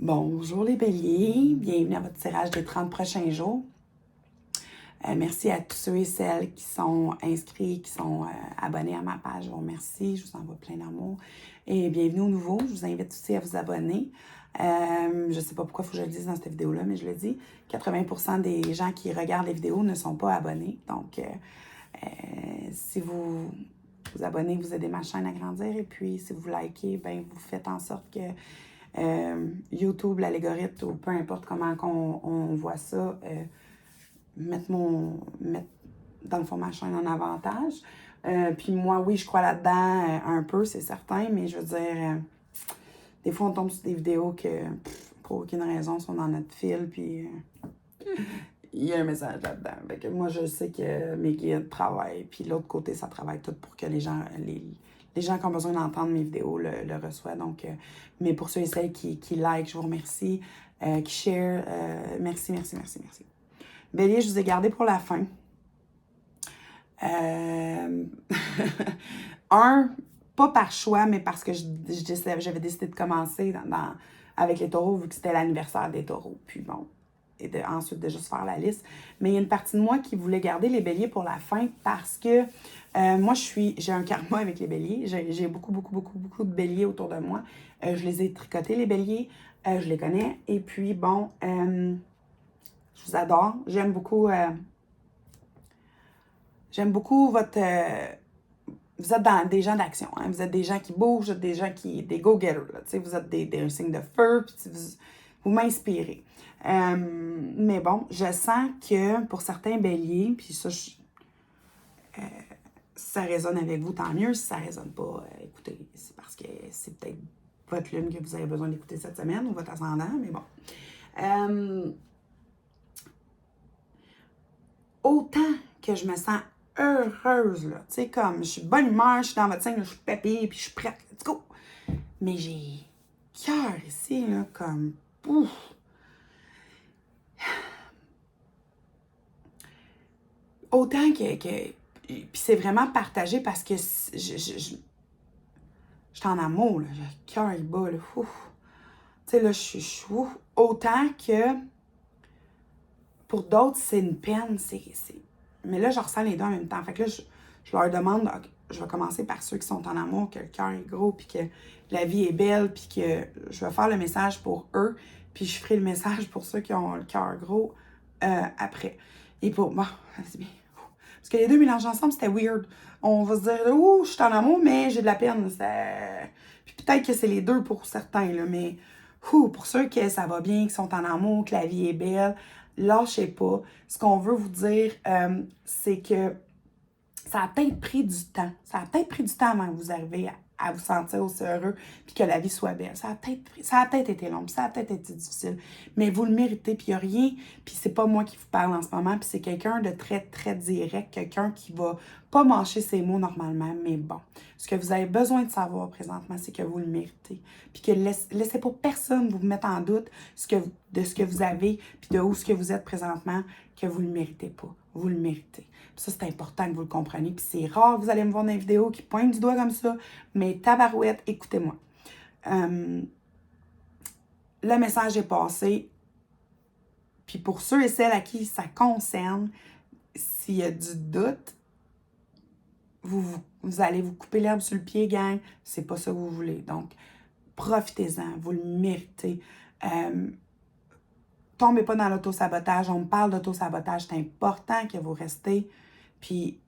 Bonjour les béliers, bienvenue à votre tirage des 30 prochains jours. Merci à tous ceux et celles qui sont inscrits, qui sont abonnés à ma page. Je vous remercie, je vous envoie plein d'amour. Et bienvenue aux nouveaux, je vous invite aussi à vous abonner. Je ne sais pas pourquoi il faut que je le dise dans cette vidéo-là, mais je le dis. 80% des gens qui regardent les vidéos ne sont pas abonnés. Donc, si vous vous abonnez, vous aidez ma chaîne à grandir. Et puis, si vous likez, ben vous faites en sorte que YouTube, l'algorithme, ou peu importe comment on voit ça, mettre dans le fond ma chaîne en avantage. Puis moi, oui, je crois là-dedans un peu, c'est certain, mais je veux dire, des fois, on tombe sur des vidéos que, pour aucune raison, sont dans notre fil, puis il y a un message là-dedans. Fait que moi, je sais que mes guides travaillent, puis l'autre côté, ça travaille tout pour que les gens qui ont besoin d'entendre mes vidéos le reçoivent. Donc, mais pour ceux et celles qui like, je vous remercie. Qui share, merci. Bélier, je vous ai gardé pour la fin. Pas par choix, mais parce que j'avais décidé de commencer avec les taureaux, vu que c'était l'anniversaire des taureaux. Puis bon, et ensuite de juste faire la liste. Mais il y a une partie de moi qui voulait garder les béliers pour la fin parce que moi, j'ai un karma avec les béliers. J'ai beaucoup de béliers autour de moi. Je les ai tricotés, les béliers. Je les connais. Et puis, bon, je vous adore. J'aime beaucoup votre... vous êtes des gens d'action. Hein? Vous êtes des gens qui bougent, vous êtes des gens des go-getters. Vous êtes un signe de feu, puis vous m'inspirez. Mais bon, je sens que pour certains béliers, puis ça, si ça résonne avec vous, tant mieux. Si ça ne résonne pas, écoutez, c'est parce que c'est peut-être votre lune que vous avez besoin d'écouter cette semaine ou votre ascendant, mais bon. Autant que je me sens heureuse, là, tu sais, comme je suis de bonne humeur, je suis dans votre signe, je suis pépée, puis je suis prête, let's go! Mais j'ai cœur ici, là, comme, ouf! Autant que puis c'est vraiment partagé parce que je suis en amour, là, le cœur, il bat, là, ouf! Tu sais, là, je suis ouf! Autant que pour d'autres, c'est une peine, mais là, je ressens les deux en même temps. Fait que là, je leur demande, je vais commencer par ceux qui sont en amour, que le cœur est gros, puis que la vie est belle, puis que je vais faire le message pour eux, puis je ferai le message pour ceux qui ont le cœur gros après. Et pour moi, c'est bien. Parce que les deux mélangés ensemble, c'était weird. On va se dire, ouh, je suis en amour, mais j'ai de la peine. Puis peut-être que c'est les deux pour certains, là, mais pour ceux que ça va bien, qui sont en amour, que la vie est belle, lâchez pas. Ce qu'on veut vous dire, c'est que ça a peut-être pris du temps. Ça a peut-être pris du temps avant que vous arriviez à vous sentir aussi heureux puis que la vie soit belle. Ça a peut-être été long, puis ça a peut-être été difficile, mais vous le méritez, puis il n'y a rien, puis c'est pas moi qui vous parle en ce moment, puis c'est quelqu'un de très, très direct, quelqu'un qui va pas mâcher ses mots normalement, mais bon. Ce que vous avez besoin de savoir présentement, c'est que vous le méritez, puis que laissez pas personne vous mettre en doute de ce que vous avez, puis de où ce que vous êtes présentement, que vous le méritez pas. Vous le méritez. Puis ça, c'est important que vous le compreniez. Puis c'est rare, vous allez me voir dans une vidéo qui pointe du doigt comme ça, mais tabarouette, écoutez-moi. Le message est passé. Puis pour ceux et celles à qui ça concerne, s'il y a du doute, vous allez vous couper l'herbe sur le pied, gang. C'est pas ça que vous voulez. Donc, profitez-en. Vous le méritez. Tombez pas dans l'auto-sabotage. On me parle d'auto-sabotage. C'est important que vous restez. Puis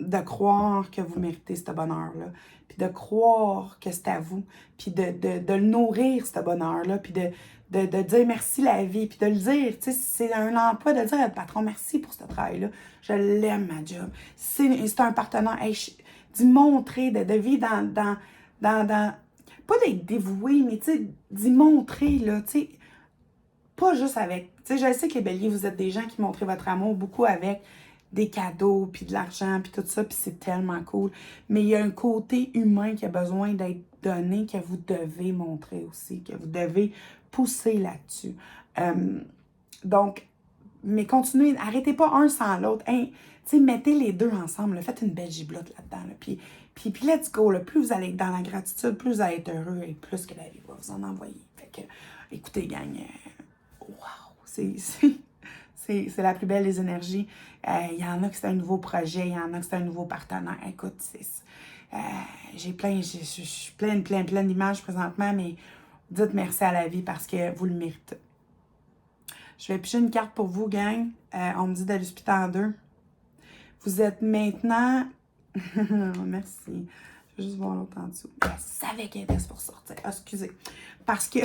de croire que vous méritez ce bonheur-là, puis de croire que c'est à vous, puis de le nourrir, ce bonheur-là, puis de dire merci la vie, puis de le dire, tu sais, c'est un emploi de dire à votre patron, merci pour ce travail-là, je l'aime, ma job. C'est un partenaire, hey, d'y montrer, de vivre dans pas d'être dévoué, mais tu sais, d'y montrer, là, tu sais, pas juste avec, tu sais, je sais que les béliers, vous êtes des gens qui montrent votre amour beaucoup avec des cadeaux, puis de l'argent, puis tout ça, puis c'est tellement cool. Mais il y a un côté humain qui a besoin d'être donné, que vous devez montrer aussi, que vous devez pousser là-dessus. Donc, mais continuez, arrêtez pas un sans l'autre. Hein, tu sais, mettez les deux ensemble, là, faites une belle giblotte là-dedans. Là, puis let's go, là, plus vous allez être dans la gratitude, plus vous allez être heureux et plus que la vie va vous en envoyer. Fait que, écoutez, gang, wow, c'est la plus belle des énergies. Il y en a que c'est un nouveau projet, il y en a que c'est un nouveau partenaire. Écoute, j'ai je suis pleine d'images présentement, mais dites merci à la vie parce que vous le méritez. Je vais piger une carte pour vous, gang. On me dit d'aller spiter en deux. Vous êtes maintenant... Merci. Je vais juste voir l'autre en dessous. Je savais qu'elle était pour sortir. Ah, excusez. Parce que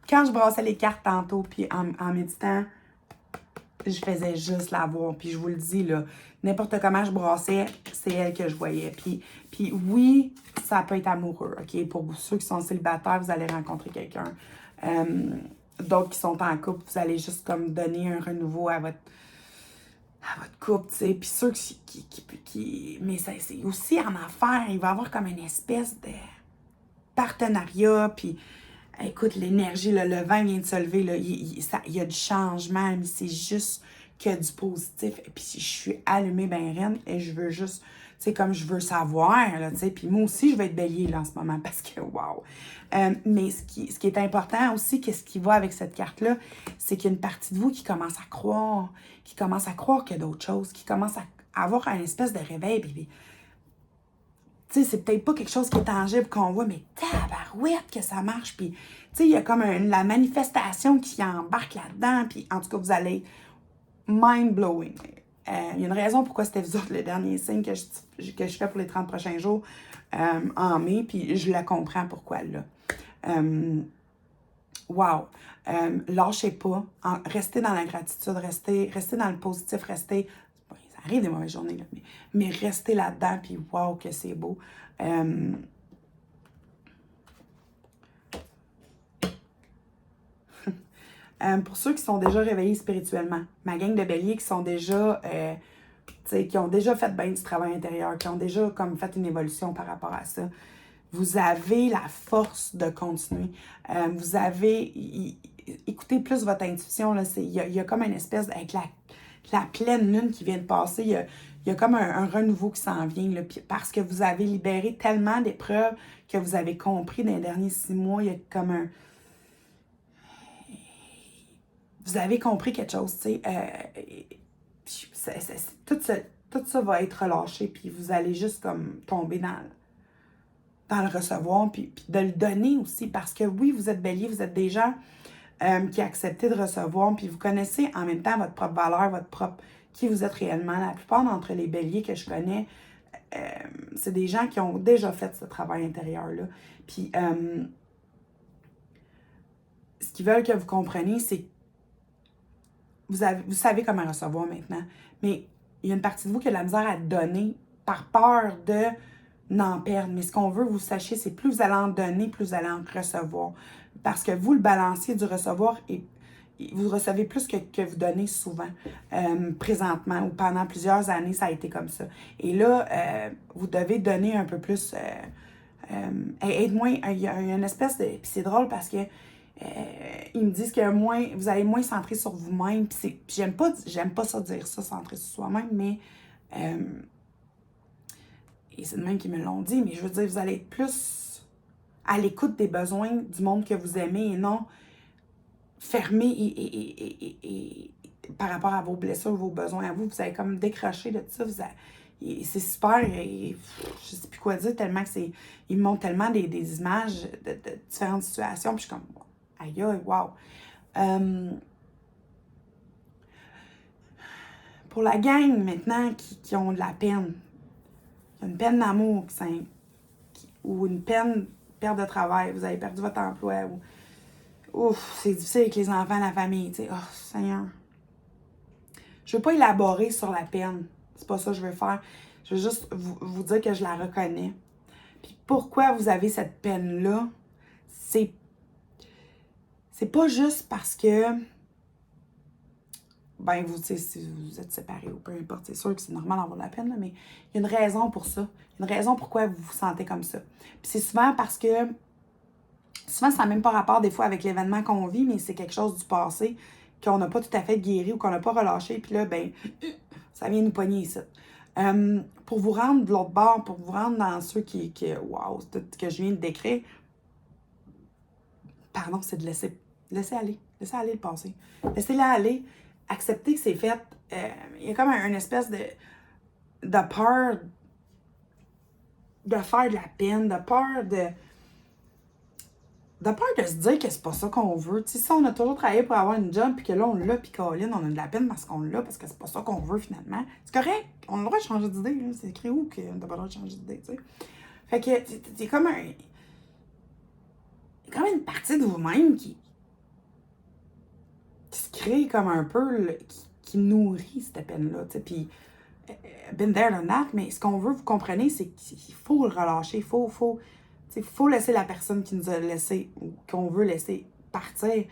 quand je brassais les cartes tantôt, puis en méditant, je faisais juste la voir. Puis je vous le dis, là, n'importe comment je brassais, c'est elle que je voyais. Puis oui, ça peut être amoureux, OK? Pour ceux qui sont célibataires, vous allez rencontrer quelqu'un. D'autres qui sont en couple, vous allez juste comme donner un renouveau à votre couple, tu sais. Puis ceux qui mais c'est aussi en affaires, il va y avoir comme une espèce de partenariat, puis écoute, l'énergie, le vent vient de se lever, là, il y a du changement, mais c'est juste que du positif. Et puis si je suis allumée ben reine, et je veux juste, tu sais, comme je veux savoir, là, tu sais, puis moi aussi, je vais être bélier, là, en ce moment, parce que, wow! Mais ce qui est important aussi, qu'est-ce qui va avec cette carte-là, c'est qu'il y a une partie de vous qui commence à croire, qu'il y a d'autres choses, qui commence à avoir un espèce de réveil, puis tu sais, c'est peut-être pas quelque chose qui est tangible qu'on voit, mais tabarouette que ça marche. Puis, tu sais, il y a comme la manifestation qui embarque là-dedans. Puis, en tout cas, vous allez mind-blowing. Il y a une raison pourquoi c'était vous autres le dernier signe que je fais pour les 30 prochains jours en mai. Puis, je la comprends pourquoi, là. Wow! Lâchez pas. Restez dans la gratitude. Restez dans le positif. Ça arrive des mauvaises journées, là, mais restez là-dedans, puis wow, que c'est beau. Pour ceux qui sont déjà réveillés spirituellement, ma gang de béliers qui sont déjà, qui ont déjà fait bien du travail intérieur, qui ont déjà comme fait une évolution par rapport à ça, vous avez la force de continuer. Vous avez, écoutez plus votre intuition, là, il y a comme une espèce, avec la pleine lune qui vient de passer, il y a comme un renouveau qui s'en vient, là, parce que vous avez libéré tellement d'épreuves que vous avez compris dans les derniers 6 mois, il y a comme un... Vous avez compris quelque chose, tu sais. Tout ça va être relâché, puis vous allez juste comme tomber dans le recevoir, puis de le donner aussi, parce que oui, vous êtes bélier, vous êtes des gens qui acceptez de recevoir, puis vous connaissez en même temps votre propre valeur, qui vous êtes réellement. La plupart d'entre les béliers que je connais, c'est des gens qui ont déjà fait ce travail intérieur-là. Puis, ce qu'ils veulent que vous compreniez, c'est que vous savez comment recevoir maintenant, mais il y a une partie de vous qui a de la misère à donner par peur de n'en perdre. Mais ce qu'on veut que vous sachiez, c'est plus vous allez en donner, plus vous allez en recevoir. Parce que vous, le balancier du recevoir, vous recevez plus que vous donnez souvent. Présentement, ou pendant plusieurs années, ça a été comme ça. Et là, vous devez donner un peu plus... aide-moi, il y a une espèce de... Puis c'est drôle parce que ils me disent que vous allez moins centrer sur vous-même. Puis j'aime pas ça dire ça, centrer sur soi-même, mais... et c'est de même qu'ils me l'ont dit, mais je veux dire, vous allez être plus à l'écoute des besoins du monde que vous aimez et non fermé et par rapport à vos blessures, vos besoins à vous. Vous allez comme décrocher de tout ça. C'est super. Et, je sais plus quoi dire, tellement que ils me montrent tellement des images de différentes situations. Puis je suis comme, aïe, aïe, wow. Pour la gang maintenant qui ont de la peine, une peine d'amour ou une peine perte de travail, vous avez perdu votre emploi, ou ouf, c'est difficile avec les enfants, la famille, tu sais, oh Seigneur. Je veux pas élaborer sur la peine, c'est pas ça que je veux faire. Je veux juste vous dire que je la reconnais. Puis pourquoi vous avez cette peine-là, c'est pas juste parce que ben vous, tu sais, si vous êtes séparés ou peu importe, c'est sûr que c'est normal d'avoir de la peine, là, mais il y a une raison pour ça. Il y a une raison pourquoi vous vous sentez comme ça. Puis c'est souvent parce que, souvent ça n'a même pas rapport des fois avec l'événement qu'on vit, mais c'est quelque chose du passé qu'on n'a pas tout à fait guéri ou qu'on n'a pas relâché, puis là, ben, ça vient nous pogner ici. Pour vous rendre de l'autre bord, pour vous rendre dans ceux wow, que je viens de décrire, pardon, c'est de laisser aller le passé. Laissez-la aller, accepter que c'est fait. Il y a comme une espèce de peur de faire de la peine, de peur de se dire que c'est pas ça qu'on veut. Tu sais, si on a toujours travaillé pour avoir une job, puis que là, on l'a, puis Colin, on a de la peine parce qu'on l'a, parce que c'est pas ça qu'on veut finalement. C'est correct. On a le droit de changer d'idée. Là. C'est écrit où qu'on n'a pas le droit de changer d'idée, tu sais. Fait que c'est comme comme une partie de vous-même qui se crée comme un peu, qui nourrit cette peine-là, tu sais. Puis, been there, done that, mais ce qu'on veut, vous comprenez, c'est qu'il faut le relâcher. Il faut laisser la personne qui nous a laissé ou qu'on veut laisser partir.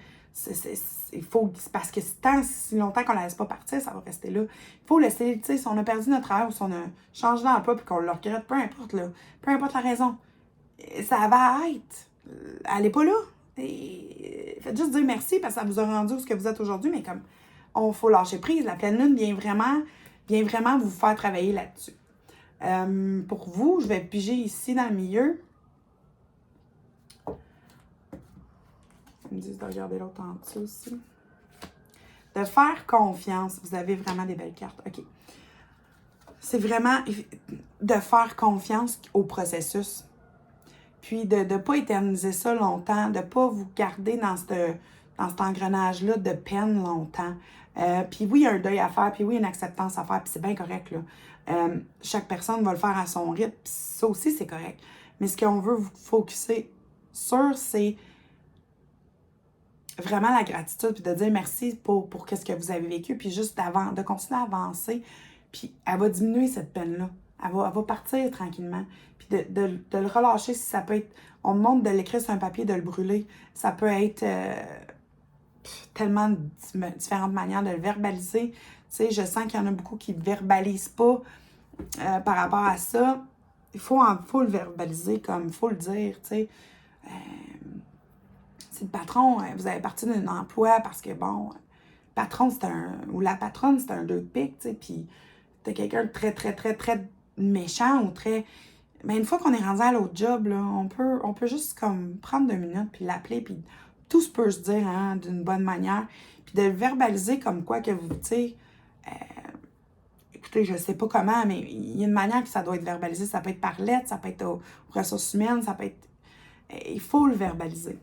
Il faut, parce que si longtemps qu'on ne la laisse pas partir, ça va rester là. Il faut laisser, tu sais, si on a perdu notre travail ou si on a changé d'emploi puis qu'on le regrette, peu importe, là, peu importe la raison, ça va être. Elle n'est pas là. Et faites juste dire merci parce que ça vous a rendu où ce que vous êtes aujourd'hui, mais comme, faut lâcher prise. La pleine lune vient vraiment vous faire travailler là-dessus. Pour vous, je vais piger ici dans le milieu. Ils me disent de regarder l'autre en dessous aussi. De faire confiance. Vous avez vraiment des belles cartes. OK. C'est vraiment de faire confiance au processus. Puis de ne pas éterniser ça longtemps, de ne pas vous garder dans cet engrenage-là de peine longtemps. Puis oui, il y a un deuil à faire, puis oui, il y a une acceptance à faire, puis c'est bien correct, là. Chaque personne va le faire à son rythme, puis ça aussi, c'est correct. Mais ce qu'on veut vous focuser sur, c'est vraiment la gratitude, puis de dire merci pour ce que vous avez vécu, puis juste de continuer à avancer, puis elle va diminuer cette peine-là. Elle va partir tranquillement. Puis de le relâcher, si ça peut être... On demande de l'écrire sur un papier, de le brûler. Ça peut être tellement différentes manières de le verbaliser. Tu sais, je sens qu'il y en a beaucoup qui ne verbalisent pas par rapport à ça. Il faut le verbaliser, comme il faut le dire, tu sais. Si le patron, vous avez parti d'un emploi parce que, bon, le patron, ou la patronne, c'est un deux piques, tu sais, puis t'as quelqu'un de très, très, très, très méchant ou très... Mais une fois qu'on est rendu à l'autre job, là, on peut juste comme prendre 2 minutes puis l'appeler, puis tout se peut se dire hein, d'une bonne manière, puis de le verbaliser comme quoi que vous, tu sais, écoutez, je sais pas comment, mais il y a une manière que ça doit être verbalisé. Ça peut être par lettre, ça peut être aux ressources humaines, ça peut être... Il faut le verbaliser.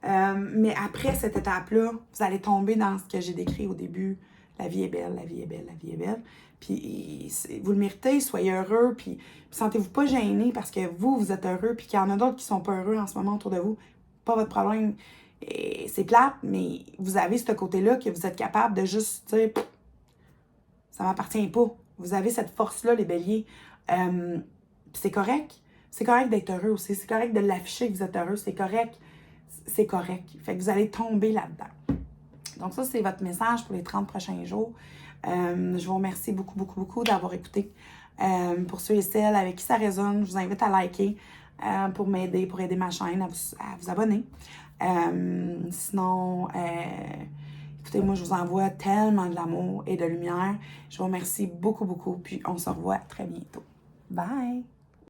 Mais après cette étape-là, vous allez tomber dans ce que j'ai décrit au début. La vie est belle, la vie est belle, la vie est belle. Puis vous le méritez, soyez heureux, puis sentez-vous pas gêné parce que vous êtes heureux, puis qu'il y en a d'autres qui sont pas heureux en ce moment autour de vous. Pas votre problème. C'est plate, mais vous avez ce côté-là que vous êtes capable de juste dire « ça m'appartient pas ». Vous avez cette force-là, les béliers. C'est correct. C'est correct d'être heureux aussi. C'est correct de l'afficher que vous êtes heureux. C'est correct. C'est correct. Fait que vous allez tomber là-dedans. Donc ça, c'est votre message pour les 30 prochains jours. Je vous remercie beaucoup, beaucoup, beaucoup d'avoir écouté. Pour ceux et celles avec qui ça résonne, je vous invite à liker pour m'aider, pour aider ma chaîne, à vous abonner. Sinon, écoutez, moi, je vous envoie tellement de l'amour et de lumière. Je vous remercie beaucoup, beaucoup. Puis on se revoit très bientôt. Bye!